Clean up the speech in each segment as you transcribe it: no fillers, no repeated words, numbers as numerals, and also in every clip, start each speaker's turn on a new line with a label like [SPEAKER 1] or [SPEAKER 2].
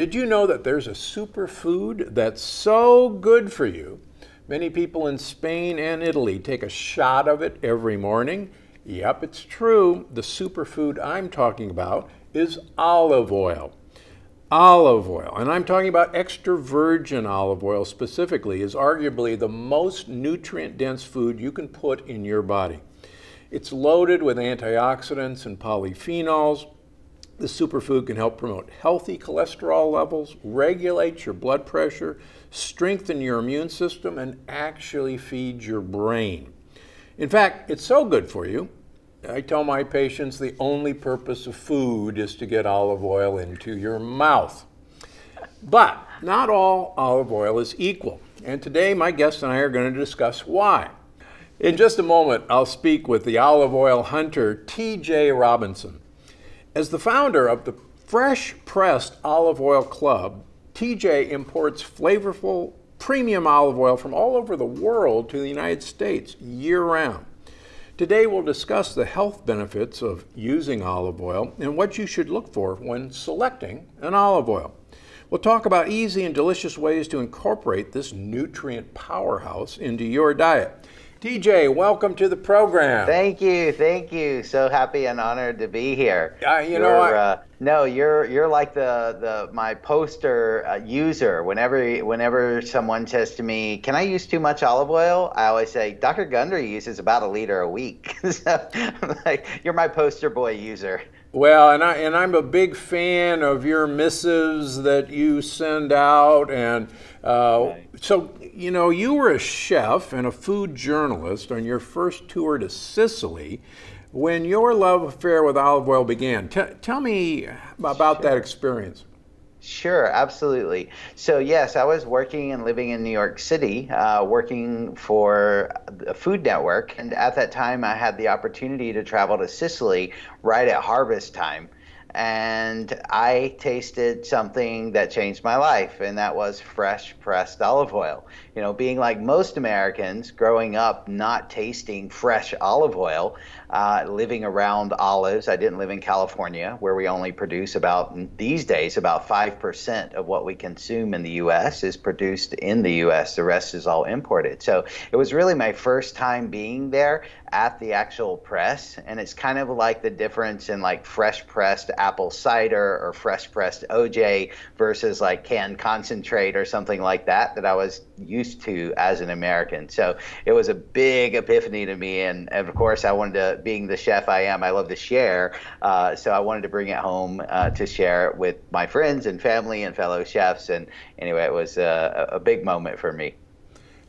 [SPEAKER 1] Did you know that there's a superfood that's so good for you? Many people in Spain and Italy take a shot of it every morning. Yep, it's true. The superfood I'm talking about is olive oil. Olive oil, and I'm talking about extra virgin olive oil specifically, is arguably the most nutrient-dense food you can put in your body. It's loaded with antioxidants and polyphenols. The superfood can help promote healthy cholesterol levels, regulate your blood pressure, strengthen your immune system, and actually feed your brain. In fact, it's so good for you, I tell my patients the only purpose of food is to get olive oil into your mouth. But not all olive oil is equal, and today my guest and I are going to discuss why. In just a moment, I'll speak with the olive oil hunter, t.j. Robinson. As the founder of the Fresh Pressed Olive Oil Club, TJ imports flavorful premium olive oil from all over the world to the United States year-round. Today we'll discuss the health benefits of using olive oil and what you should look for when selecting an olive oil. We'll talk about easy and delicious ways to incorporate this nutrient powerhouse into your diet. TJ, welcome to the program.
[SPEAKER 2] Thank you. So happy and honored to be here. You're like my poster user. Whenever someone says to me, "Can I use too much olive oil?" I always say, "Dr. Gundry uses about 1 liter a week." So I'm like, you're my poster boy user.
[SPEAKER 1] Well, and I'm a big fan of your missives that you send out, and so you were a chef and a food journalist on your first tour to Sicily when your love affair with olive oil began. Tell me about that experience.
[SPEAKER 2] Sure, absolutely. So yes, I was working and living in New York City, working for a food network. And at that time, I had the opportunity to travel to Sicily right at harvest time. And I tasted something that changed my life, and that was fresh pressed olive oil. Being like most Americans, growing up not tasting fresh olive oil, living around olives. I didn't live in California, where we only produce these days, about 5% of what we consume in the U.S. is produced in the U.S. The rest is all imported. So it was really my first time being there at the actual press, and it's kind of like the difference in like fresh pressed apple cider or fresh pressed OJ versus like canned concentrate or something like that I was used to as an American. So it was a big epiphany to me, and of course I wanted to, being the chef I am, I love to share, so I wanted to bring it home to share it with my friends and family and fellow chefs, and anyway, it was a big moment for me.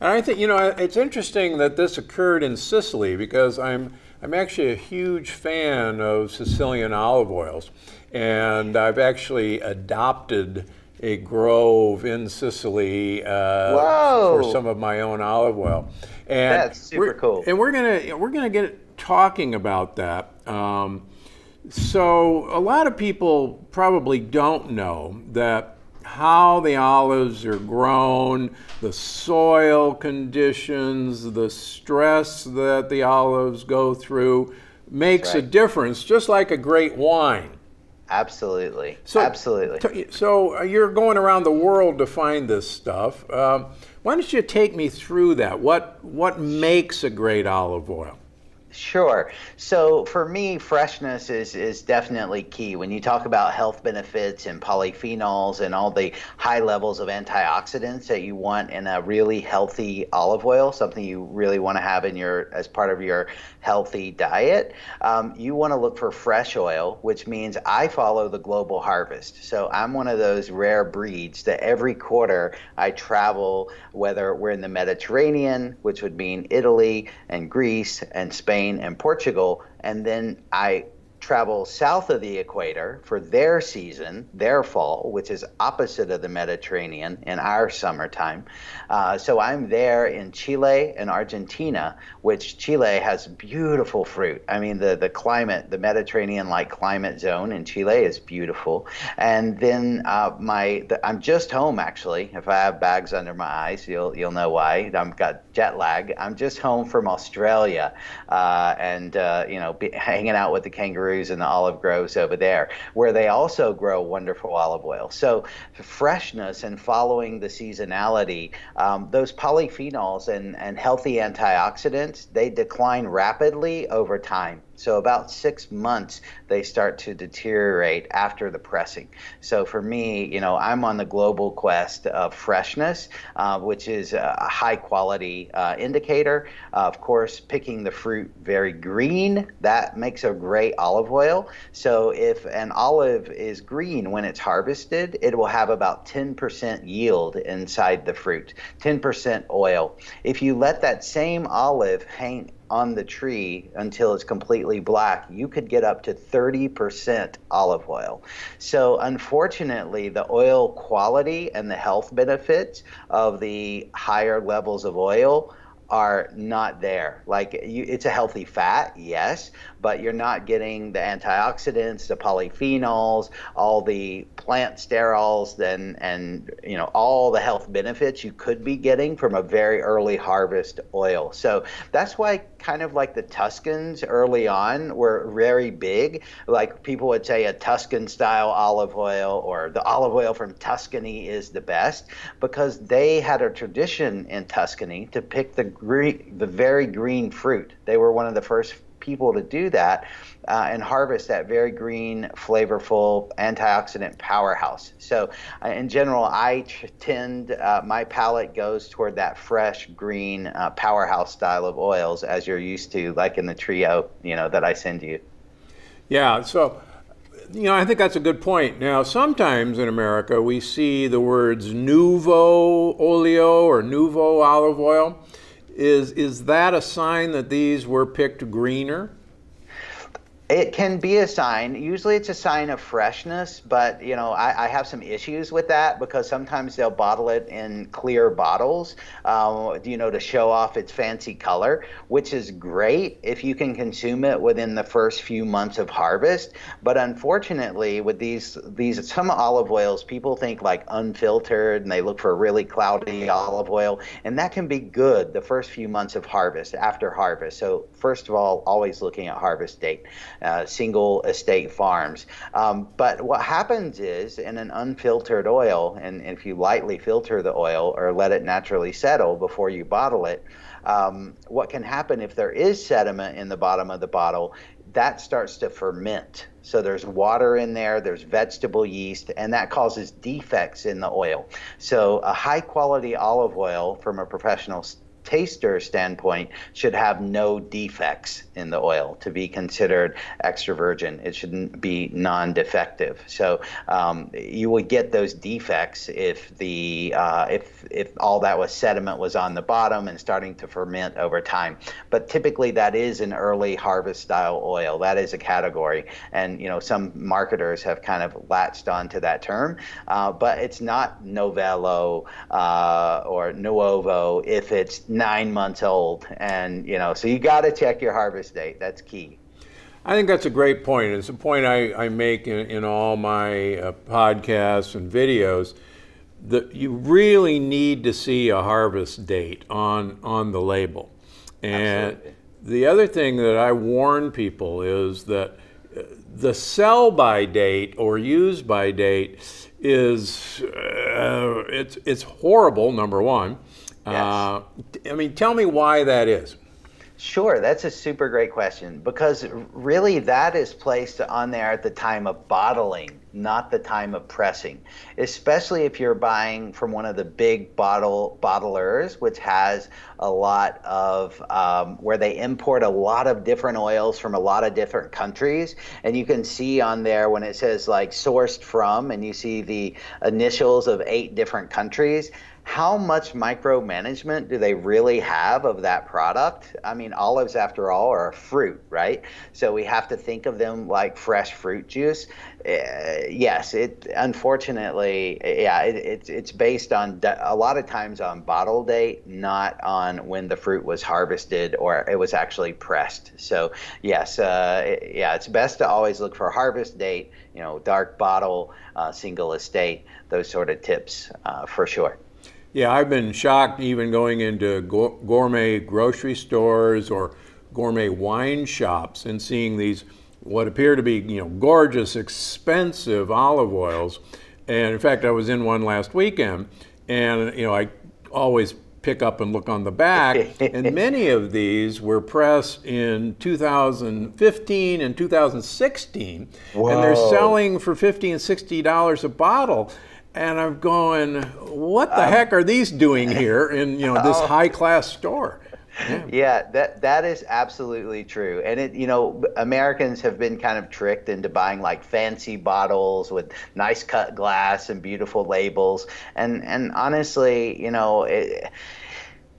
[SPEAKER 1] And I think, it's interesting that this occurred in Sicily because I'm actually a huge fan of Sicilian olive oils, and I've actually adopted a grove in Sicily for some of my own olive oil. And
[SPEAKER 2] that's super cool.
[SPEAKER 1] And we're gonna get talking about that. So a lot of people probably don't know that how the olives are grown, the soil conditions, the stress that the olives go through makes a difference, just like a great wine.
[SPEAKER 2] Absolutely.
[SPEAKER 1] Absolutely. So you're going around the world to find this stuff. Why don't you take me through that? What makes a great olive oil?
[SPEAKER 2] Sure. So for me, freshness is definitely key. When you talk about health benefits and polyphenols and all the high levels of antioxidants that you want in a really healthy olive oil, something you really want to have in as part of your healthy diet, you want to look for fresh oil, which means I follow the global harvest. So I'm one of those rare breeds that every quarter I travel, whether we're in the Mediterranean, which would mean Italy and Greece and Spain and Portugal, and then I travel south of the equator for their season, their fall, which is opposite of the Mediterranean in our summertime. So I'm there in Chile and Argentina, which Chile has beautiful fruit. I mean, the climate, the Mediterranean-like climate zone in Chile is beautiful. And then I'm just home, actually. If I have bags under my eyes, you'll know why. I've got jet lag. I'm just home from Australia, hanging out with the kangaroos Perus and the olive groves over there, where they also grow wonderful olive oil. So freshness and following the seasonality, those polyphenols and healthy antioxidants, they decline rapidly over time. So about 6 months, they start to deteriorate after the pressing. So for me, you know, I'm on the global quest of freshness, which is a high quality indicator. Of course, picking the fruit very green, that makes a great olive oil. So if an olive is green when it's harvested, it will have about 10% yield inside the fruit, 10% oil. If you let that same olive hang on the tree until it's completely black, you could get up to 30% olive oil. So unfortunately, the oil quality and the health benefits of the higher levels of oil are not there. Like it's a healthy fat, yes, but you're not getting the antioxidants, the polyphenols, all the plant sterols, and you know, all the health benefits you could be getting from a very early harvest oil. So that's why kind of like the Tuscans early on were very big. Like people would say a Tuscan style olive oil or the olive oil from Tuscany is the best, because they had a tradition in Tuscany to pick the very green fruit. They were one of the first people to do that and harvest that very green, flavorful, antioxidant powerhouse. So in general, I tend, my palate goes toward that fresh, green, powerhouse style of oils, as you're used to, like in the trio, you know, that I send you.
[SPEAKER 1] Yeah, so, you know, I think that's a good point. Now, sometimes in America, we see the words Nuvo oleo or Nuvo olive oil. Is that a sign that these were picked greener?
[SPEAKER 2] It can be a sign. Usually it's a sign of freshness, but you know, I have some issues with that because sometimes they'll bottle it in clear bottles, you know, to show off its fancy color, which is great if you can consume it within the first few months of harvest. But unfortunately, with these some olive oils, people think like unfiltered and they look for really cloudy olive oil, and that can be good the first few months of harvest, after harvest. So first of all, always looking at harvest date. Single estate farms. But what happens is in an unfiltered oil, and if you lightly filter the oil or let it naturally settle before you bottle it, what can happen if there is sediment in the bottom of the bottle, that starts to ferment. So there's water in there, there's vegetable yeast, and that causes defects in the oil. So a high quality olive oil from a professional taster standpoint should have no defects in the oil to be considered extra virgin. It shouldn't be non-defective. So you would get those defects if the if all that was sediment was on the bottom and starting to ferment over time. But typically that is an early harvest style oil. That is a category, and you know, some marketers have kind of latched onto that term, but it's not Novello or Nuovo if it's 9 months old. And you know, so you got to check your harvest date. That's key.
[SPEAKER 1] I think that's a great point. It's a point I make in all my podcasts and videos, that you really need to see a harvest date on the label. And absolutely. The other thing that I warn people is that the sell by date or use by date is it's horrible, number one. Yes. I mean, tell me why that is.
[SPEAKER 2] Sure, that's a super great question, because really that is placed on there at the time of bottling, not the time of pressing, especially if you're buying from one of the big bottlers, which has a lot of, where they import a lot of different oils from a lot of different countries. And you can see on there when it says like sourced from, and you see the initials of 8 different countries, how much micromanagement do they really have of that product? I mean, olives, after all, are a fruit, right? So we have to think of them like fresh fruit juice. Yes, unfortunately, yeah, it's based on a lot of times on bottle date, not on when the fruit was harvested or it was actually pressed. So yes, yeah, it's best to always look for harvest date, you know, dark bottle, single estate, those sort of tips for sure.
[SPEAKER 1] Yeah, I've been shocked even going into gourmet grocery stores or gourmet wine shops and seeing these what appear to be, gorgeous, expensive olive oils. And in fact, I was in one last weekend, and I always pick up and look on the back, and many of these were pressed in 2015 and 2016,
[SPEAKER 2] Whoa.
[SPEAKER 1] and they're selling for $50 and $60 a bottle. And I'm going, what the heck are these doing here in this high-class store?
[SPEAKER 2] Yeah, that is absolutely true. And Americans have been kind of tricked into buying like fancy bottles with nice cut glass and beautiful labels. And honestly,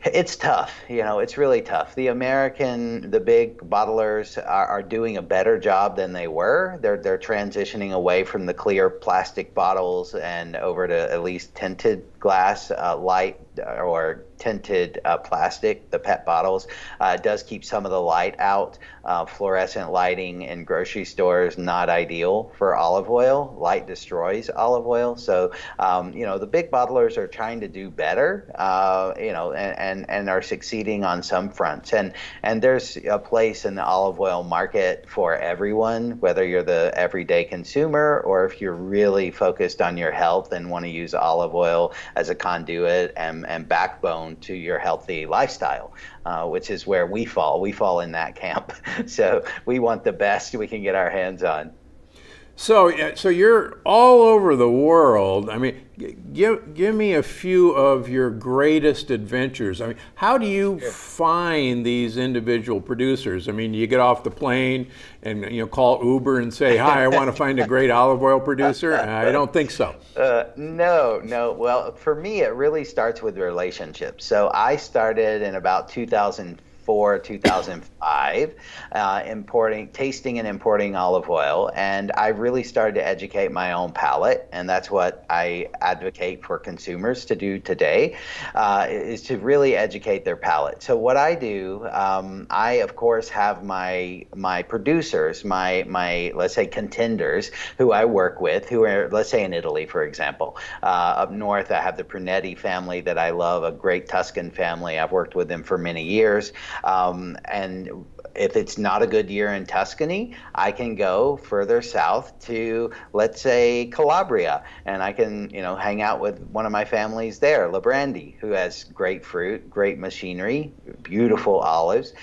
[SPEAKER 2] it's tough. It's really tough. The big bottlers are doing a better job than they were. They're transitioning away from the clear plastic bottles and over to at least tinted glass, light or tinted plastic. The PET bottles does keep some of the light out. Fluorescent lighting in grocery stores, not ideal for olive oil. Light destroys olive oil. So, the big bottlers are trying to do better, and are succeeding on some fronts. And there's a place in the olive oil market for everyone, whether you're the everyday consumer or if you're really focused on your health and want to use olive oil as a conduit and backbone to your healthy lifestyle, which is where we fall. We fall in that camp. So we want the best we can get our hands on.
[SPEAKER 1] So you're all over the world. I mean, give me a few of your greatest adventures. I mean, how do you find these individual producers? I mean, you get off the plane and call Uber and say, "Hi, I want to find a great olive oil producer." I don't think so.
[SPEAKER 2] No. Well, for me, it really starts with relationships. So I started in about 2005, tasting and importing olive oil, and I really started to educate my own palate, and that's what I advocate for consumers to do today, is to really educate their palate. So what I do, I of course have my producers, my let's say contenders, who I work with, who are, let's say in Italy, for example. Up north, I have the Brunetti family that I love, a great Tuscan family. I've worked with them for many years. And if it's not a good year in Tuscany, I can go further south to, let's say, Calabria, and I can, hang out with one of my families there, Labrandi, who has great fruit, great machinery, beautiful olives,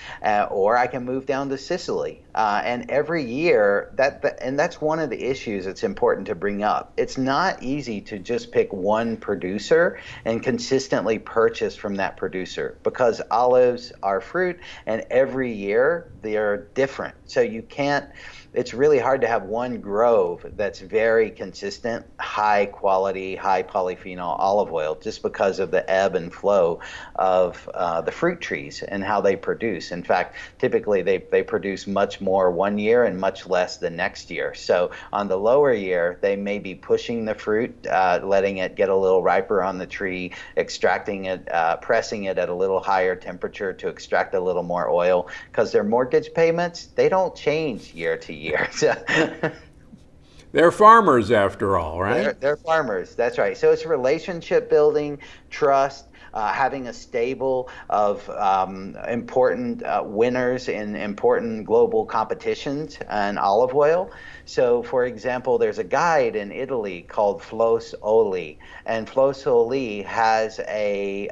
[SPEAKER 2] or I can move down to Sicily. And every year, and that's one of the issues that's important to bring up. It's not easy to just pick one producer and consistently purchase from that producer, because olives are fruit, and every year they are different. So it's really hard to have one grove that's very consistent, high quality, high polyphenol olive oil, just because of the ebb and flow of the fruit trees and how they produce. In fact, typically they produce much more one year and much less the next year. So on the lower year, they may be pushing the fruit, letting it get a little riper on the tree, extracting it, pressing it at a little higher temperature to extract a little more oil, because their mortgage payments, they don't change year to year.
[SPEAKER 1] They're farmers after all, right?
[SPEAKER 2] They're farmers, that's right. So it's relationship building, trust, having a stable of important winners in important global competitions in olive oil. So, for example, there's a guide in Italy called Flos Oli, and Flos Oli has a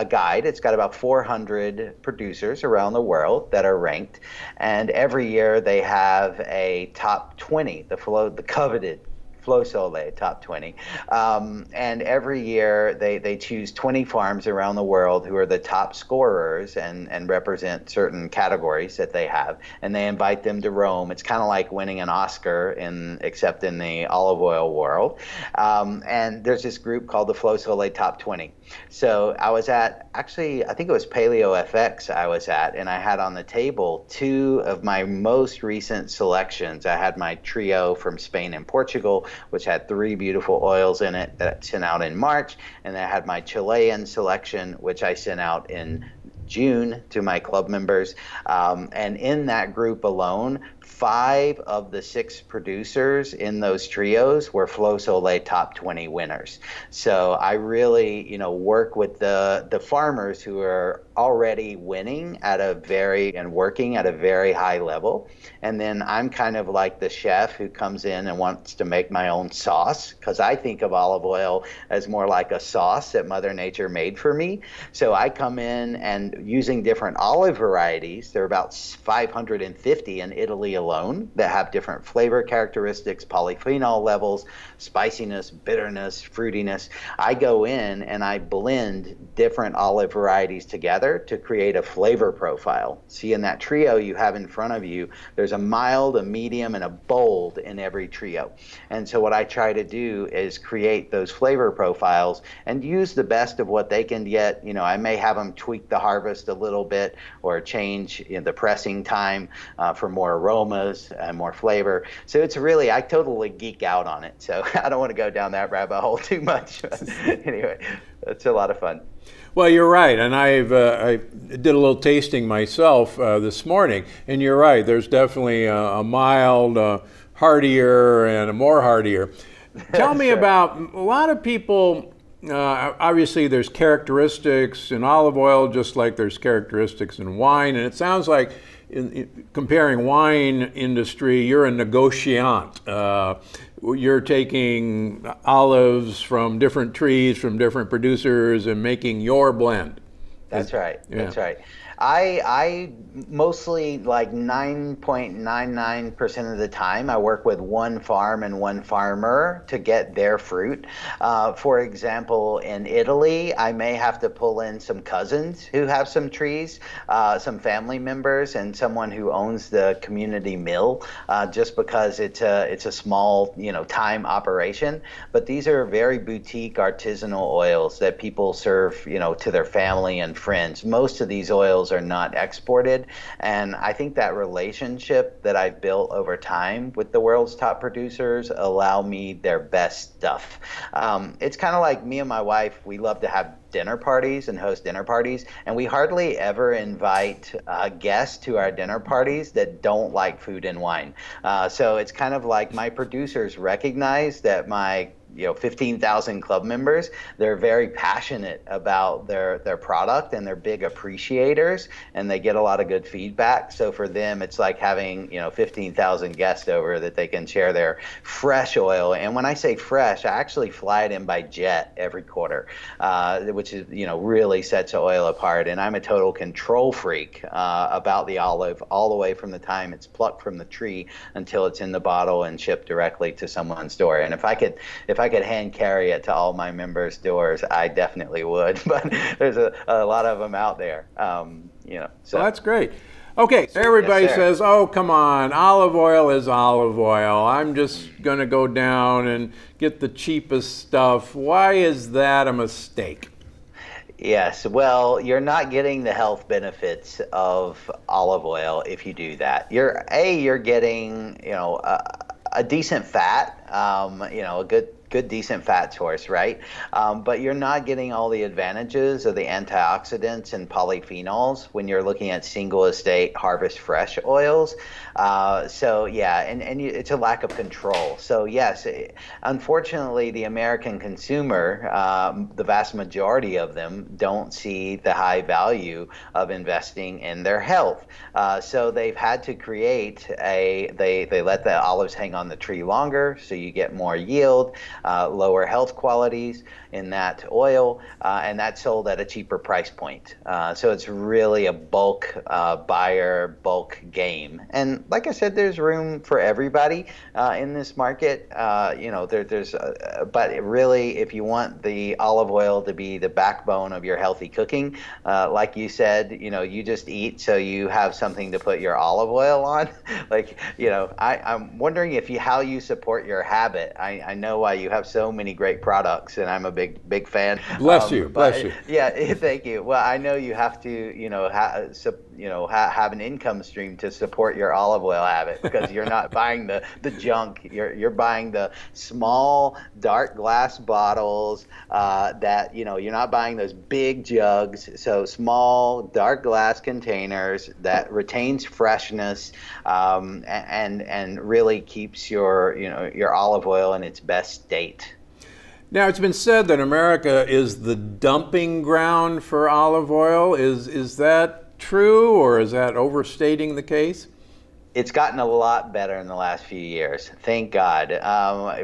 [SPEAKER 2] guide. It's got about 400 producers around the world that are ranked, and every year they have a top 20, the coveted Flos Oli top 20. And every year they choose 20 farms around the world who are the top scorers and represent certain categories that they have. And they invite them to Rome. It's kind of like winning an Oscar except in the olive oil world. And there's this group called the Flos Oli top 20. So I was at, actually, I think it was Paleo FX I was at, and I had on the table two of my most recent selections. I had my trio from Spain and Portugal, which had 3 beautiful oils in it that I sent out in March. And I had my Chilean selection, which I sent out in June to my club members. And in that group alone, 5 of the 6 producers in those trios were Flos Oli top 20 winners. So I really, work with the farmers who are already winning and working at a very high level. And then I'm kind of like the chef who comes in and wants to make my own sauce, because I think of olive oil as more like a sauce that Mother Nature made for me. So I come in and using different olive varieties. There are about 550 in Italy alone that have different flavor characteristics, polyphenol levels, spiciness, bitterness, fruitiness. I go in and I blend different olive varieties together to create a flavor profile. See, in that trio you have in front of you, there's a mild, a medium, and a bold in every trio. And so what I try to do is create those flavor profiles and use the best of what they can get. I may have them tweak the harvest a little bit or change the pressing time for more aromas and more flavor. So it's really, I totally geek out on it. So I don't want to go down that rabbit hole too much. Anyway, it's a lot of fun.
[SPEAKER 1] Well, you're right, and I did a little tasting myself this morning, and you're right. There's definitely a mild, heartier, and a more heartier. Tell me about a lot of people. Obviously, there's characteristics in olive oil, just like there's characteristics in wine, and it sounds like, in comparing wine industry, you're a negotiant. You're taking olives from different trees, from different producers, and making your blend.
[SPEAKER 2] That's right. Yeah. That's right. I mostly, like 9.99% of the time, I work with one farm and one farmer to get their fruit. For example, in Italy, I may have to pull in some cousins who have some trees, some family members, and someone who owns the community mill, just because it's a small, time operation. But these are very boutique artisanal oils that people serve, to their family and friends. Most of these oils are not exported, and I think that relationship that I've built over time with the world's top producers allow me their best stuff. It's kind of like me and my wife, we love to have dinner parties and host dinner parties, and we hardly ever invite guests to our dinner parties that don't like food and wine. So it's kind of like my producers recognize that my 15,000 club members, they're very passionate about their product, and they're big appreciators, and they get a lot of good feedback. So for them, it's like having 15,000 guests over that they can share their fresh oil. And when I say fresh, I actually fly it in by jet every quarter, which is really sets the oil apart. And I'm a total control freak about the olive, all the way from the time it's plucked from the tree until it's in the bottle and shipped directly to someone's door. And if I could hand carry it to all my members' doors, I definitely would. But there's a lot of them out there, So
[SPEAKER 1] well, that's great. Okay, everybody says, "Oh, come on, olive oil is olive oil. I'm just going to go down and get the cheapest stuff." Why is that a mistake?
[SPEAKER 2] Yes, well, you're not getting the health benefits of olive oil if you do that. You're getting, a decent fat, a good decent fat source, right? But you're not getting all the advantages of the antioxidants and polyphenols when you're looking at single estate harvest fresh oils. So yeah, and it's a lack of control. So yes, unfortunately, the American consumer, the vast majority of them don't see the high value of investing in their health. So they've had to create they let the olives hang on the tree longer, so you get more yield, lower health qualities in that oil, and that's sold at a cheaper price point. So it's really a bulk buyer, bulk game. And like I said, there's room for everybody in this market. But really, if you want the olive oil to be the backbone of your healthy cooking, like you said, you just eat so you have something to put your olive oil on. I'm wondering how you support your habit. I know why you have so many great products, and I'm a big fan.
[SPEAKER 1] Bless you.
[SPEAKER 2] Yeah, thank you. Well, I know you have to, have an income stream to support your olive oil habit, because you're not buying the junk. You're buying the small dark glass bottles that you're not buying those big jugs. So small dark glass containers that retains freshness and really keeps your olive oil in its best state.
[SPEAKER 1] Now, it's been said that America is the dumping ground for olive oil. Is that true, or is that overstating the case?
[SPEAKER 2] It's gotten a lot better in the last few years. Thank God.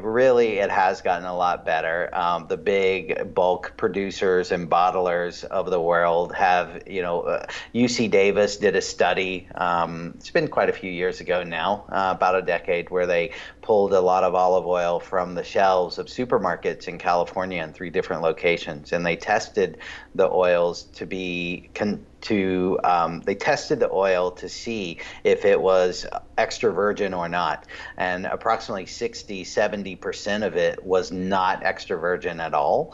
[SPEAKER 2] Really, it has gotten a lot better. The big bulk producers and bottlers of the world have, UC Davis did a study. It's been quite a few years ago now, about a decade, where they pulled a lot of olive oil from the shelves of supermarkets in California in 3 different locations, and they tested the oils they tested the oil to see if it was extra virgin or not, and approximately 60-70% of it was not extra virgin at all.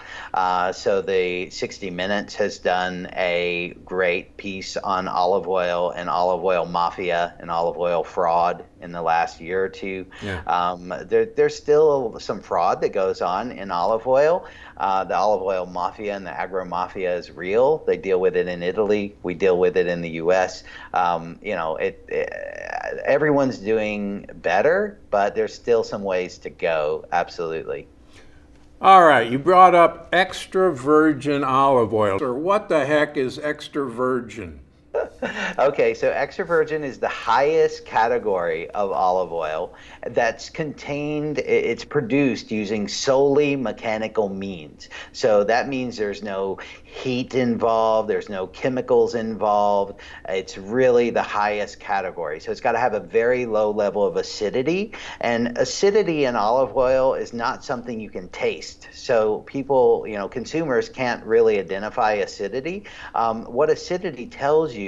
[SPEAKER 2] So the 60 Minutes has done a great piece on olive oil and olive oil mafia and olive oil fraud in the last year or two. Yeah. There's still some fraud that goes on in olive oil. The olive oil mafia and the agro mafia is real. They deal with it in Italy. We deal with it in the U.S. Everyone's doing better, but there's still some ways to go. Absolutely.
[SPEAKER 1] All right, you brought up extra virgin olive oil. Or what the heck is extra virgin?
[SPEAKER 2] Okay, so extra virgin is the highest category of olive oil that's it's produced using solely mechanical means. So that means there's no heat involved, there's no chemicals involved. It's really the highest category. So it's got to have a very low level of acidity, and acidity in olive oil is not something you can taste. So people, consumers can't really identify acidity. What acidity tells you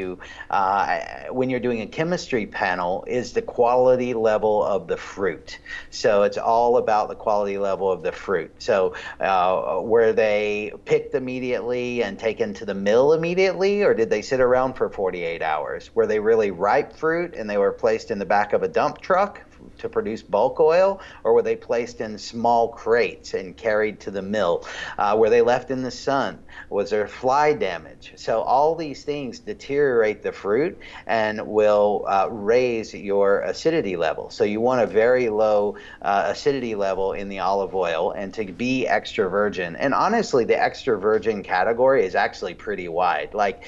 [SPEAKER 2] when you're doing a chemistry panel is the quality level of the fruit. So it's all about the quality level of the fruit. So were they picked immediately and taken to the mill immediately, or did they sit around for 48 hours? Were they really ripe fruit and they were placed in the back of a dump truck to produce bulk oil, or were they placed in small crates and carried to the mill? Were they left in the sun? Was there fly damage? So all these things deteriorate the fruit and will raise your acidity level. So you want a very low acidity level in the olive oil, and to be extra virgin. And honestly, the extra virgin category is actually pretty wide. Like,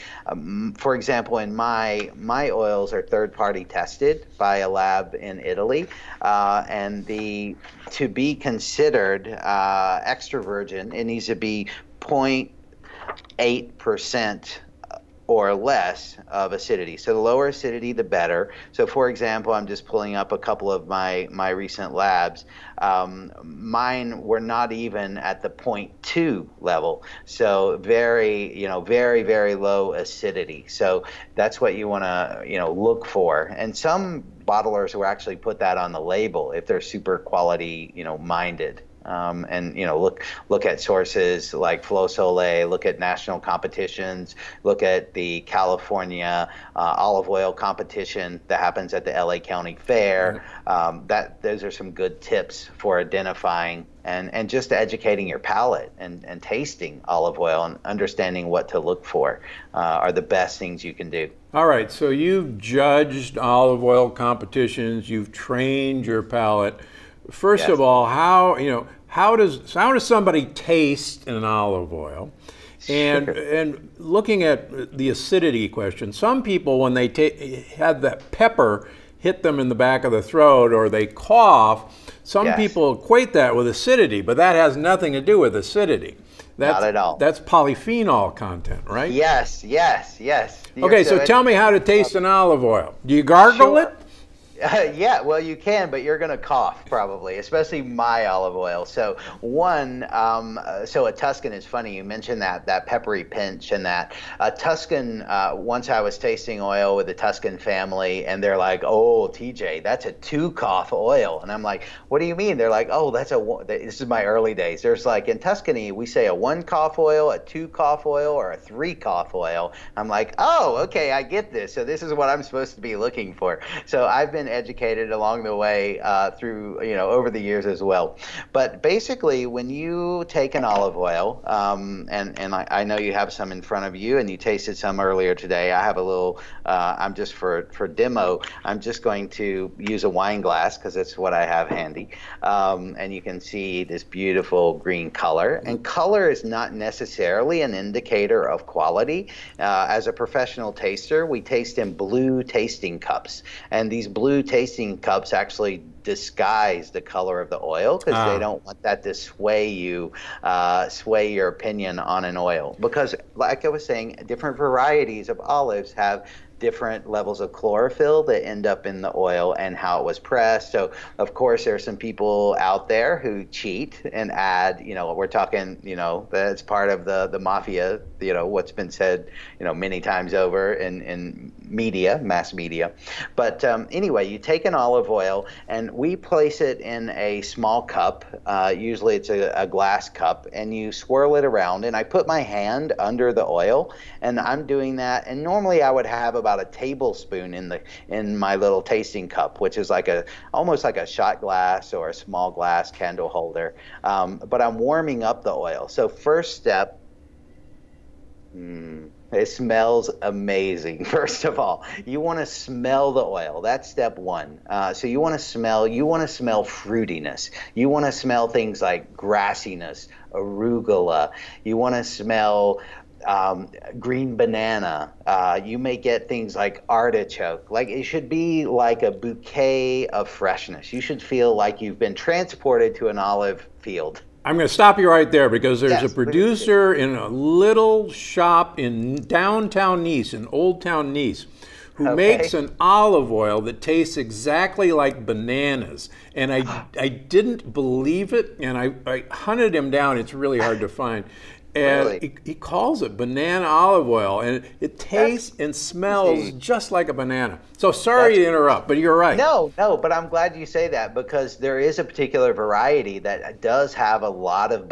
[SPEAKER 2] for example, in my oils are third-party tested by a lab in Italy. And to be considered extra virgin, it needs to be 0.8% or less of acidity. So the lower acidity, the better. So for example, I'm just pulling up a couple of my recent labs. Mine were not even at the 0.2 level. So very, very low acidity. So that's what you want to, look for. And some bottlers will actually put that on the label if they're super quality, minded. And look at sources like Flow Soleil, look at national competitions, look at the California olive oil competition that happens at the LA County Fair. Those are some good tips for identifying and just educating your palate and tasting olive oil and understanding what to look for are the best things you can do.
[SPEAKER 1] All right, so you've judged olive oil competitions, you've trained your palate. First
[SPEAKER 2] Yes.
[SPEAKER 1] of all, how does somebody taste an olive oil? And
[SPEAKER 2] Sure.
[SPEAKER 1] and looking at the acidity question, some people, when they had that pepper hit them in the back of the throat or they cough, some
[SPEAKER 2] Yes.
[SPEAKER 1] people equate that with acidity, but that has nothing to do with acidity.
[SPEAKER 2] Not at all.
[SPEAKER 1] That's polyphenol content, right?
[SPEAKER 2] Yes.
[SPEAKER 1] Okay, so tell me how to taste an olive oil. Do you gargle
[SPEAKER 2] Sure.
[SPEAKER 1] it?
[SPEAKER 2] Yeah, well, you can, but you're going to cough probably, especially my olive oil. So so a Tuscan is funny. You mentioned that peppery pinch and that Tuscan. Once I was tasting oil with the Tuscan family, and they're like, "Oh, TJ, that's a 2-cough oil," and I'm like, "What do you mean?" They're like, "Oh, this is my early days. There's like in Tuscany, we say a 1-cough oil, a 2-cough oil, or a 3-cough oil." I'm like, "Oh, okay, I get this. So this is what I'm supposed to be looking for." So I've been educated along the way through, over the years as well. But basically, when you take an olive oil, and I know you have some in front of you, and you tasted some earlier today. I have a little, I'm just for demo, I'm just going to use a wine glass because that's what I have handy. And you can see this beautiful green color. And color is not necessarily an indicator of quality. As a professional taster, we taste in blue tasting cups. And these blue tasting cups actually disguise the color of the oil because they don't want that to sway your opinion on an oil. Because, like I was saying, different varieties of olives have different levels of chlorophyll that end up in the oil and how it was pressed. So, of course, there are some people out there who cheat and add, we're talking, that's part of the mafia, what's been said, many times over in media, mass media. But anyway, you take an olive oil and we place it in a small cup. Usually it's a glass cup, and you swirl it around. And I put my hand under the oil, and I'm doing that. And normally I would have about a tablespoon in my little tasting cup, which is almost like a shot glass or a small glass candle holder. But I'm warming up the oil. So first step, it smells amazing. First of all, you want to smell the oil. That's step one. So you want to smell fruitiness. You want to smell things like grassiness, arugula. You want to smell green banana. You may get things like artichoke. Like, it should be like a bouquet of freshness. You should feel like you've been transported to an olive field.
[SPEAKER 1] I'm going to stop you right there because there's a producer in a little shop in downtown Nice, in Old Town Nice, who makes an olive oil that tastes exactly like bananas. And I didn't believe it, and I hunted him down. It's really hard to find. And he calls it banana olive oil, and it tastes and smells just like a banana. So sorry to interrupt, but you're right.
[SPEAKER 2] No, but I'm glad you say that, because there is a particular variety that does have a lot of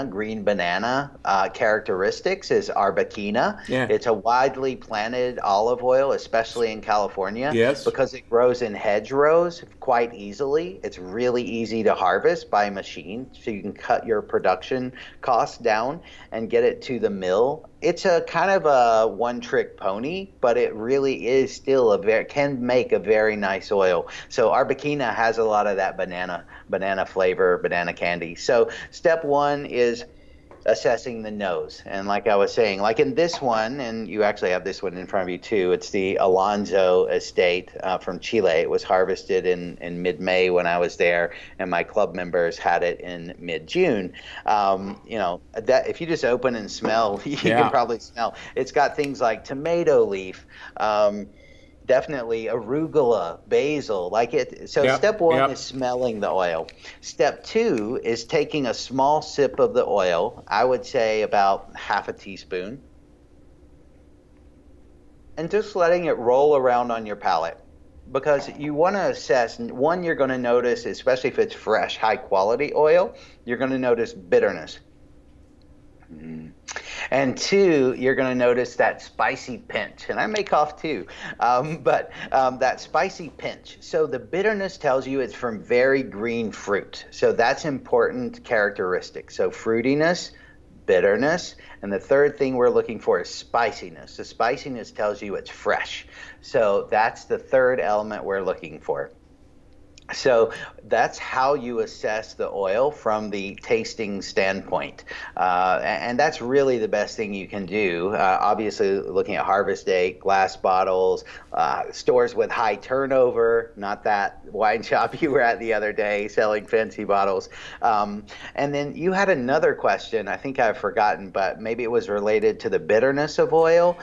[SPEAKER 2] green banana characteristics, is Arbequina. Yeah. It's a widely planted olive oil, especially in California, because it grows in hedgerows quite easily. It's really easy to harvest by machine, so you can cut your production costs down and get it to the mill. It's a kind of a one-trick pony, but it really is still can make a very nice oil. So Arbequina has a lot of that banana flavor, banana candy. So step one is assessing the nose. And like I was saying, like in this one, and you actually have this one in front of you too, it's the Alonso estate from Chile. It was harvested in mid-May when I was there, and my club members had it in mid-June. That if you just open and smell, you can probably smell. It's got things like tomato leaf, definitely arugula, basil, So step one is smelling the oil. Step two is taking a small sip of the oil, I would say about half a teaspoon, and just letting it roll around on your palate. Because you want to assess, one, you're going to notice, especially if it's fresh, high quality oil, you're going to notice bitterness. And two, you're going to notice that spicy pinch. And I may cough too, but that spicy pinch. So the bitterness tells you it's from very green fruit. So that's important characteristic. So fruitiness, bitterness, and the third thing we're looking for is spiciness. The spiciness tells you it's fresh. So that's the third element we're looking for. So that's how you assess the oil from the tasting standpoint. And that's really the best thing you can do. Obviously, looking at harvest date, glass bottles, stores with high turnover, not that wine shop you were at the other day selling fancy bottles. And then you had another question, I think I've forgotten, but maybe it was related to the bitterness of oil.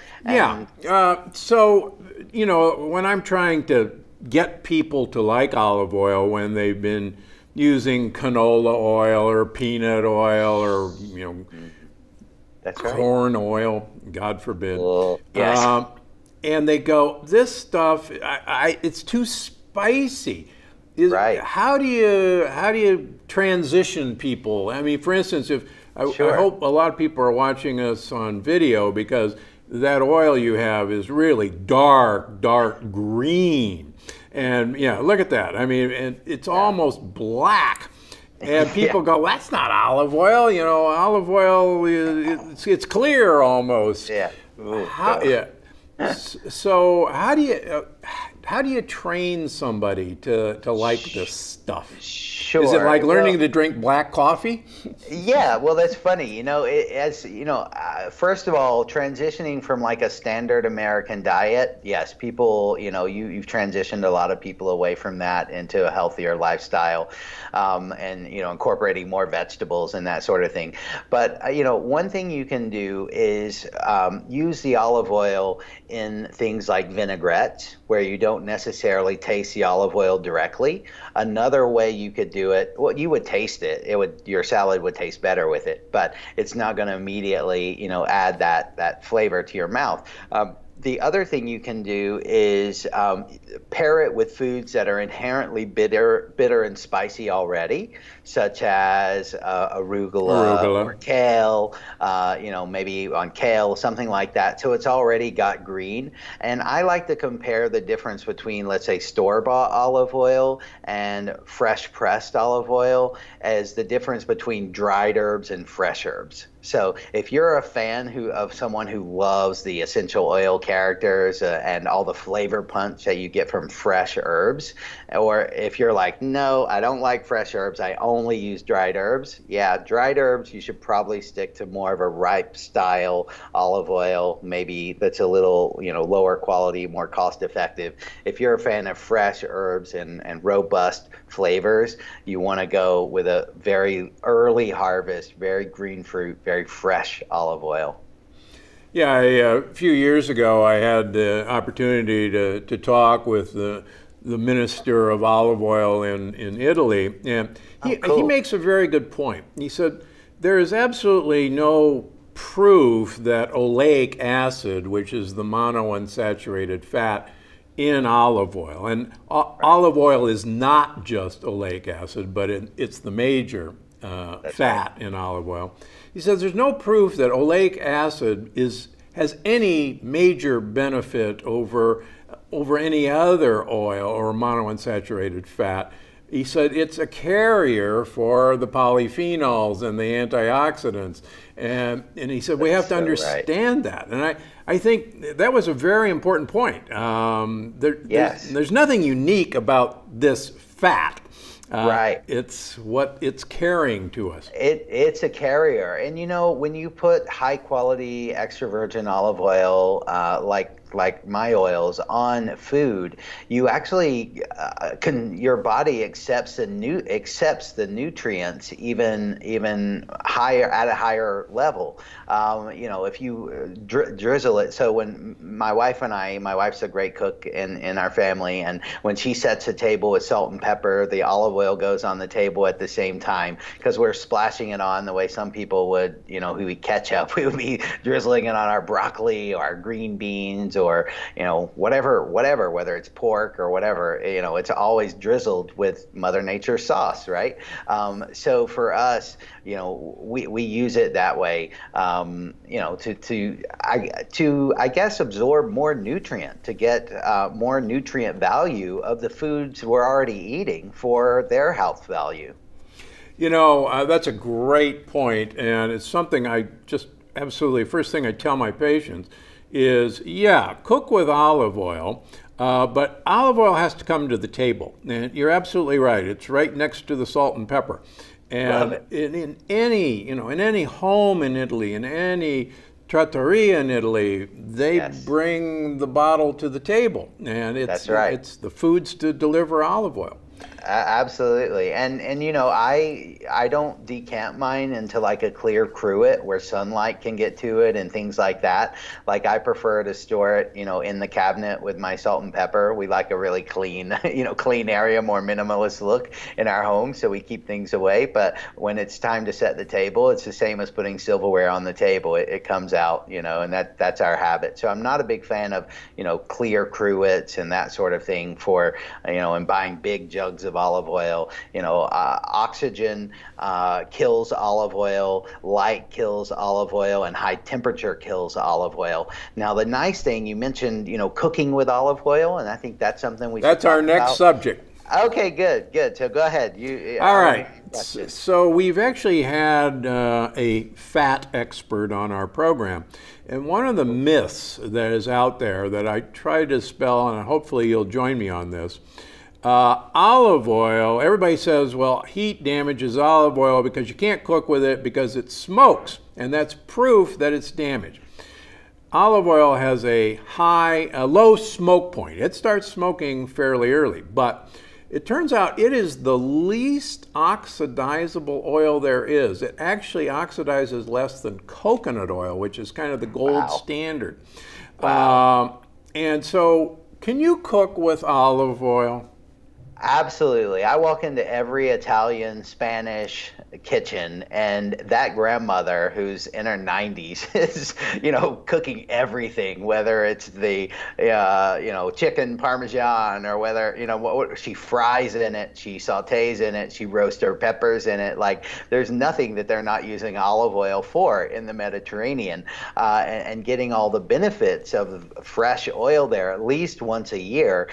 [SPEAKER 1] So, when I'm trying to get people to like olive oil when they've been using canola oil or peanut oil or
[SPEAKER 2] That's right.
[SPEAKER 1] corn oil, God forbid.
[SPEAKER 2] Yes.
[SPEAKER 1] And they go, this stuff, it's too spicy.
[SPEAKER 2] Right.
[SPEAKER 1] How do you transition people? I mean, for instance, I hope a lot of people are watching us on video, because that oil you have is really dark green. And yeah, look at that. I mean, and it's almost black. And people go, that's not olive oil. You know, olive oil, it's clear almost.
[SPEAKER 2] Yeah. Ooh,
[SPEAKER 1] Yeah. So how do you train somebody to like this stuff?
[SPEAKER 2] Sure.
[SPEAKER 1] Is it like learning to drink black coffee?
[SPEAKER 2] Yeah, well, that's funny. You know, first of all, transitioning from like a standard American diet, yes, people, you know, you've transitioned a lot of people away from that into a healthier lifestyle, and, you know, incorporating more vegetables and that sort of thing. But, you know, one thing you can do is use the olive oil in things like vinaigrettes, where you don't necessarily taste the olive oil directly. Another way you could do it, well, you would taste it. Your salad would taste better with it, but it's not going to immediately, you know, add that flavor to your mouth. The other thing you can do is pair it with foods that are inherently bitter and spicy already, such as arugula or kale, you know, maybe on kale, something like that. So it's already got green. And I like to compare the difference between, let's say, store-bought olive oil and fresh pressed olive oil as the difference between dried herbs and fresh herbs. So if you're a fan of someone who loves the essential oil characters and all the flavor punch that you get from fresh herbs, or if you're like, no, I don't like fresh herbs, I only use dried herbs. Yeah, dried herbs, you should probably stick to more of a ripe style olive oil, maybe that's a little, you know, lower quality, more cost effective. If you're a fan of fresh herbs and robust flavors, you want to go with a very early harvest, very green fruit, very fresh olive oil.
[SPEAKER 1] Yeah, a few years ago, I had the opportunity to talk with the minister of olive oil in Italy, and he makes a very good point. He said, there is absolutely no proof that oleic acid, which is the monounsaturated fat in olive oil, and olive oil is not just oleic acid, but it's the major fat in olive oil. He says there's no proof that oleic acid has any major benefit over any other oil or monounsaturated fat. He said it's a carrier for the polyphenols and the antioxidants. And he said we have to understand that. And I think that was a very important point. There's nothing unique about this fat.
[SPEAKER 2] Right.
[SPEAKER 1] It's what it's carrying to us.
[SPEAKER 2] It's a carrier. And, you know, when you put high quality extra virgin olive oil, like my oils, on food, you actually your body accepts the nutrients even higher, at a higher level. You know, if you drizzle it. So when my wife's a great cook in our family, and when she sets a table with salt and pepper, the olive oil goes on the table at the same time, because we're splashing it on the way some people would, you know, who eat ketchup. We would be drizzling it on our broccoli or our green beans, or, you know, whatever, whether it's pork or whatever, you know, it's always drizzled with Mother Nature's sauce, right? So for us, you know, we use it that way, you know, to I guess absorb more nutrient, to get more nutrient value of the foods we're already eating for their health value.
[SPEAKER 1] You know, that's a great point, and it's something I just absolutely, first thing I tell my patients is, yeah, cook with olive oil, but olive oil has to come to the table. And you're absolutely right. It's right next to the salt and pepper. And in any home in Italy, in any trattoria in Italy, they bring the bottle to the table. And it's the foods to deliver olive oil.
[SPEAKER 2] Absolutely. And you know, I don't decant mine into like a clear cruet where sunlight can get to it and things like that. Like, I prefer to store it, you know, in the cabinet with my salt and pepper. We like a really clean, you know, clean area, more minimalist look in our home, so we keep things away. But when it's time to set the table, it's the same as putting silverware on the table. It comes out, you know, and that's our habit. So I'm not a big fan of, you know, clear cruets and that sort of thing for, you know, and buying big jugs of olive oil. Oxygen kills olive oil, light kills olive oil, and high temperature kills olive oil. Now, the nice thing, you mentioned, cooking with olive oil, and I think that's something we should
[SPEAKER 1] That's our
[SPEAKER 2] talk
[SPEAKER 1] next
[SPEAKER 2] about.
[SPEAKER 1] subject.
[SPEAKER 2] Okay, good. So go ahead.
[SPEAKER 1] All right. So we've actually had a fat expert on our program. And one of the myths that is out there that I try to dispel, and hopefully you'll join me on this, olive oil, everybody says, well, heat damages olive oil because you can't cook with it because it smokes. And that's proof that it's damaged. Olive oil has a low smoke point. It starts smoking fairly early, but it turns out it is the least oxidizable oil there is. It actually oxidizes less than coconut oil, which is kind of the gold standard.
[SPEAKER 2] Wow.
[SPEAKER 1] And so, can you cook with olive oil?
[SPEAKER 2] Absolutely. I walk into every Italian, Spanish kitchen, and that grandmother who's in her 90s is, cooking everything, whether it's the, chicken Parmesan or whether, what she fries in it, she sautés in it, she roasts her peppers in it. Like, there's nothing that they're not using olive oil for in the Mediterranean, and getting all the benefits of fresh oil there at least once a year.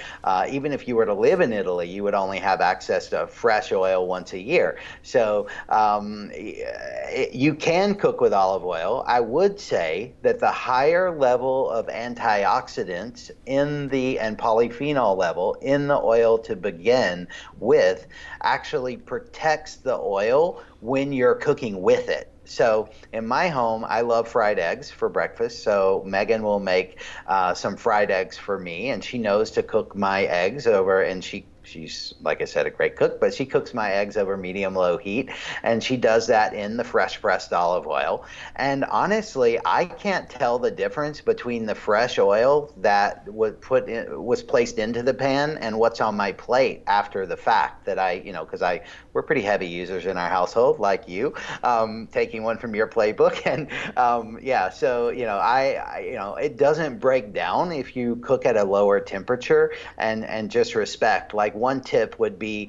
[SPEAKER 2] Even if you were to live in Italy, you would only have access to fresh oil once a year. So you can cook with olive oil. I would say that the higher level of antioxidants and polyphenol level in the oil to begin with actually protects the oil when you're cooking with it. So in my home, I love fried eggs for breakfast. So Megan will make some fried eggs for me, and she knows to cook my eggs over, and she's, like I said, a great cook, but she cooks my eggs over medium-low heat, and she does that in the fresh pressed olive oil. And honestly, I can't tell the difference between the fresh oil that was placed into the pan and what's on my plate after the fact. That because we're pretty heavy users in our household, like you, taking one from your playbook, and so it doesn't break down if you cook at a lower temperature, and just respect. Like, one tip would be,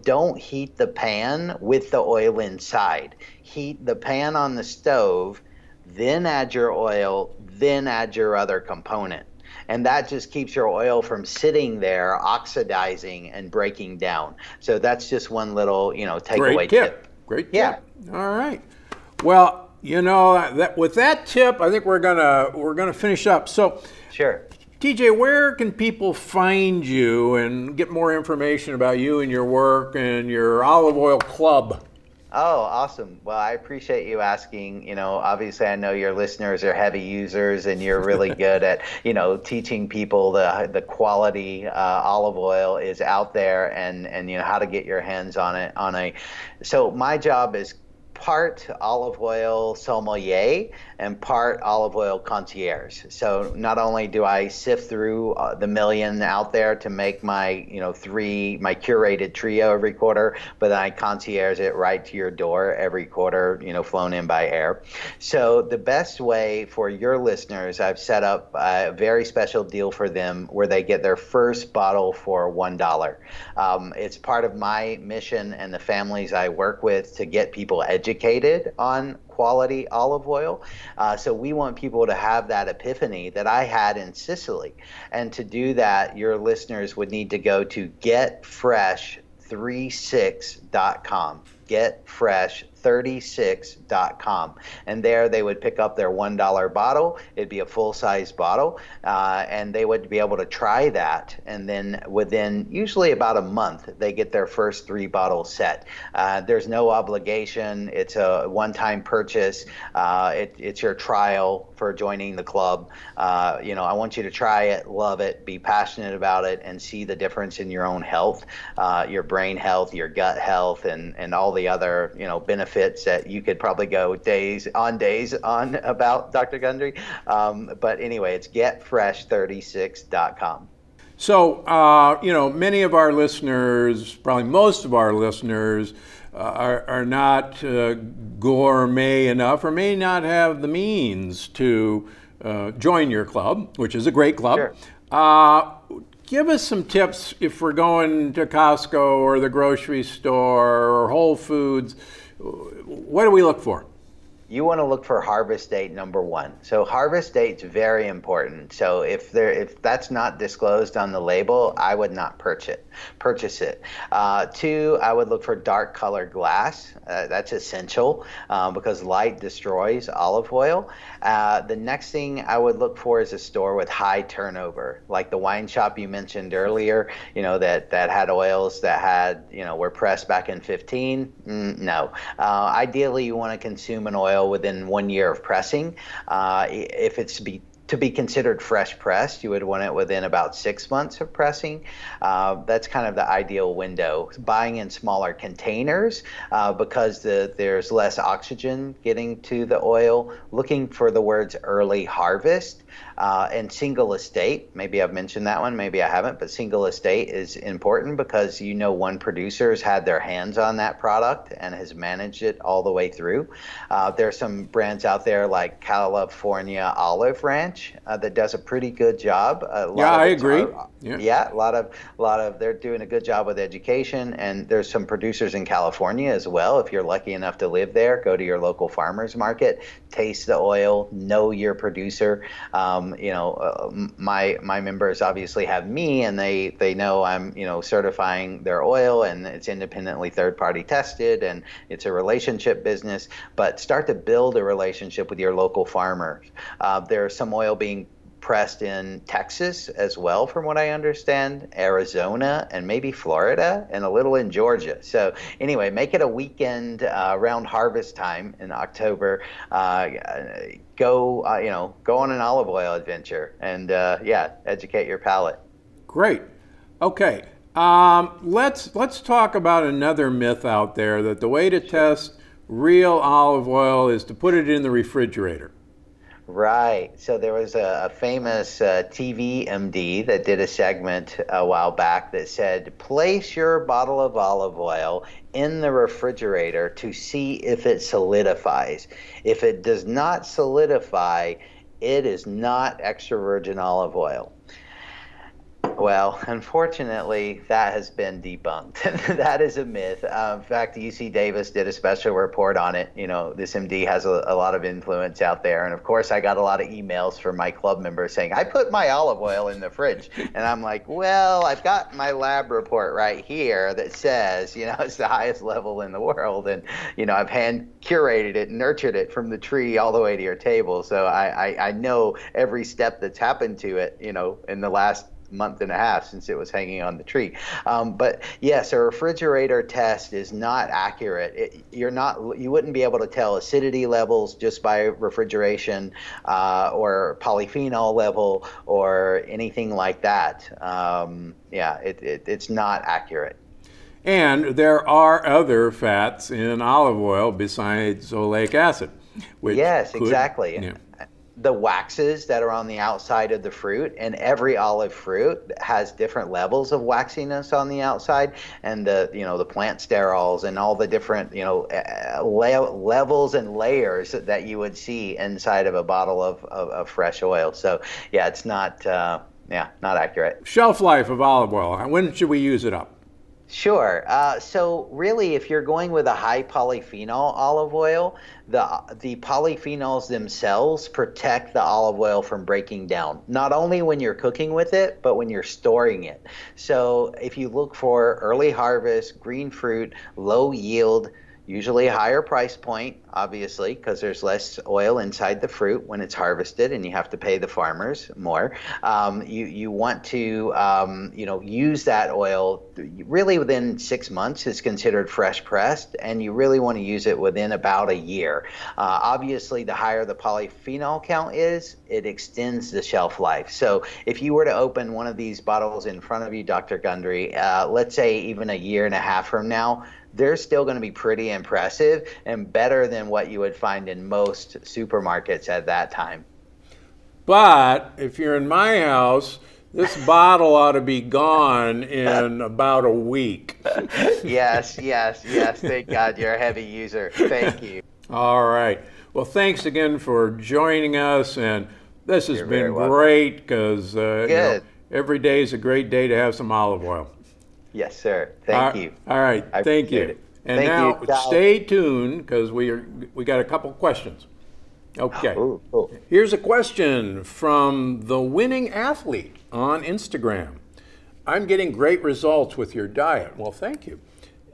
[SPEAKER 2] don't heat the pan with the oil inside. Heat the pan on the stove, then add your oil, then add your other component. And that just keeps your oil from sitting there, oxidizing and breaking down. So that's just one little, takeaway tip.
[SPEAKER 1] Great tip. Yeah. All right. Well, with that tip, I think we're gonna finish up. So,
[SPEAKER 2] sure.
[SPEAKER 1] TJ, where can people find you and get more information about you and your work and your olive oil club?
[SPEAKER 2] Oh, awesome. Well, I appreciate you asking. Obviously, I know your listeners are heavy users, and you're really good at, teaching people the quality olive oil is out there, and how to get your hands on it. So my job is part olive oil sommelier and part olive oil concierge. So not only do I sift through the million out there to make my curated trio every quarter, but then I concierge it right to your door every quarter, flown in by air. So the best way for your listeners, I've set up a very special deal for them where they get their first bottle for $1. It's part of my mission and the families I work with to get people educated on quality olive oil. So we want people to have that epiphany that I had in Sicily. And to do that, your listeners would need to go to getfresh36.com. Getfresh36.com, and there they would pick up their $1 bottle. It'd be a full-size bottle, and they would be able to try that, and then within usually about a month they get their first 3 bottle set. There's no obligation. It's a one-time purchase. It's your trial for joining the club. I want you to try it, love it, be passionate about it, and see the difference in your own health, your brain health, your gut health, and all the other benefits that you could probably go days on about, Dr. Gundry. But anyway, it's getfresh36.com.
[SPEAKER 1] So many of our listeners, probably most of our listeners, are not gourmet enough, or may not have the means to join your club, which is a great club.
[SPEAKER 2] Sure.
[SPEAKER 1] Give us some tips if we're going to Costco or the grocery store or Whole Foods. What do we look for?
[SPEAKER 2] You want to look for harvest date number one. So harvest date's very important. So if that's not disclosed on the label, I would not purchase it. Two, I would look for dark colored glass. That's essential because light destroys olive oil. The next thing I would look for is a store with high turnover, like the wine shop you mentioned earlier. That had oils that had were pressed back in 15. No. Ideally, you want to consume an oil within 1 year of pressing. If it's to be considered fresh pressed, you would want it within about 6 months of pressing. That's kind of the ideal window. Buying in smaller containers because there's less oxygen getting to the oil. Looking for the words early harvest. And single estate, maybe I've mentioned that one, maybe I haven't, but single estate is important because one producer has had their hands on that product and has managed it all the way through. There are some brands out there like California Olive Ranch that does a pretty good job.
[SPEAKER 1] I agree.
[SPEAKER 2] A lot of they're doing a good job with education, and there's some producers in California as well. If you're lucky enough to live there, go to your local farmers market, taste the oil, know your producer. My members obviously have me, and they know I'm certifying their oil, and it's independently third-party tested, and it's a relationship business. But start to build a relationship with your local farmers. There's some oil being pressed in Texas as well, from what I understand, Arizona, and maybe Florida, and a little in Georgia. So anyway, make it a weekend around harvest time in October. Go on an olive oil adventure, and educate your palate.
[SPEAKER 1] Great. Okay. Let's talk about another myth out there, that the way to test real olive oil is to put it in the refrigerator.
[SPEAKER 2] Right. So there was a famous TV MD that did a segment a while back that said, place your bottle of olive oil in the refrigerator to see if it solidifies. If it does not solidify, it is not extra virgin olive oil. Well, unfortunately, that has been debunked. That is a myth. In fact, UC Davis did a special report on it. This MD has a lot of influence out there. And of course, I got a lot of emails from my club members saying, I put my olive oil in the fridge. And I'm like, well, I've got my lab report right here that says, it's the highest level in the world. And, I've hand curated it, nurtured it from the tree all the way to your table. So I know every step that's happened to it, in the last month and a half since it was hanging on the tree. But yes, a refrigerator test is not accurate. You wouldn't be able to tell acidity levels just by refrigeration or polyphenol level or anything like that. It's not accurate.
[SPEAKER 1] And there are other fats in olive oil besides oleic acid.
[SPEAKER 2] Yes, exactly. The waxes that are on the outside of the fruit, and every olive fruit has different levels of waxiness on the outside, and the plant sterols and all the different levels and layers that you would see inside of a bottle of fresh oil. So it's not accurate.
[SPEAKER 1] Shelf life of olive oil. When should we use it up?
[SPEAKER 2] Sure. So really, if you're going with a high polyphenol olive oil, the polyphenols themselves protect the olive oil from breaking down, not only when you're cooking with it, but when you're storing it. So if you look for early harvest, green fruit, low yield, usually a higher price point, obviously, because there's less oil inside the fruit when it's harvested, and you have to pay the farmers more. You want to use that oil really within 6 months is considered fresh pressed, and you really want to use it within about a year. Obviously, the higher the polyphenol count is, it extends the shelf life. So if you were to open one of these bottles in front of you, Dr. Gundry, let's say even a year and a half from now, they're still going to be pretty impressive and better than what you would find in most supermarkets at that time.
[SPEAKER 1] But if you're in my house, this bottle ought to be gone in about a week.
[SPEAKER 2] Yes. Thank God you're a heavy user. Thank you.
[SPEAKER 1] All right. Well, thanks again for joining us. And this has been great because every day is a great day to have some olive oil.
[SPEAKER 2] Yes, sir. Thank you.
[SPEAKER 1] All right.
[SPEAKER 2] I
[SPEAKER 1] Thank you.
[SPEAKER 2] appreciate it.
[SPEAKER 1] And
[SPEAKER 2] Thank
[SPEAKER 1] now
[SPEAKER 2] you, Kyle.
[SPEAKER 1] stay tuned because we got a couple questions. Okay.
[SPEAKER 2] Ooh, cool.
[SPEAKER 1] Here's a question from the winning athlete on Instagram. I'm getting great results with your diet. Well, thank you.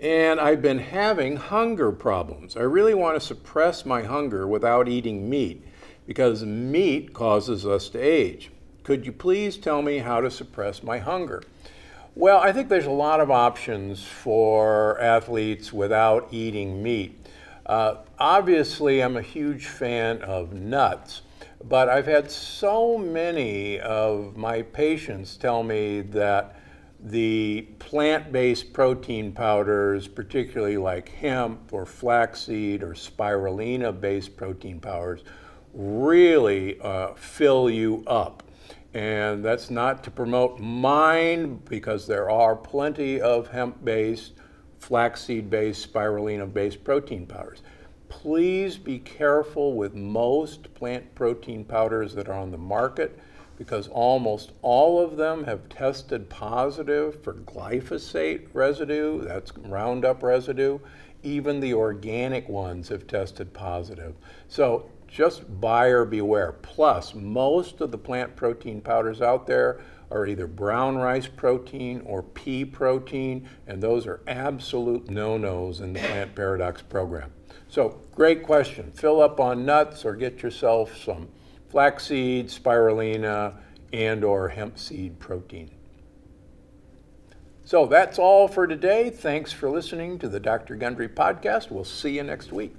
[SPEAKER 1] And I've been having hunger problems. I really want to suppress my hunger without eating meat because meat causes us to age. Could you please tell me how to suppress my hunger? Well, I think there's a lot of options for athletes without eating meat. Obviously, I'm a huge fan of nuts, but I've had so many of my patients tell me that the plant-based protein powders, particularly like hemp or flaxseed or spirulina-based protein powders, really fill you up. And that's not to promote mine, because there are plenty of hemp-based, flaxseed-based, spirulina-based protein powders. Please be careful with most plant protein powders that are on the market, because almost all of them have tested positive for glyphosate residue, that's Roundup residue. Even the organic ones have tested positive. So just buyer beware. Plus, most of the plant protein powders out there are either brown rice protein or pea protein, and those are absolute no-nos in the Plant Paradox program. So, great question. Fill up on nuts or get yourself some flaxseed, spirulina, and or hemp seed protein. So that's all for today. Thanks for listening to the Dr. Gundry Podcast. We'll see you next week.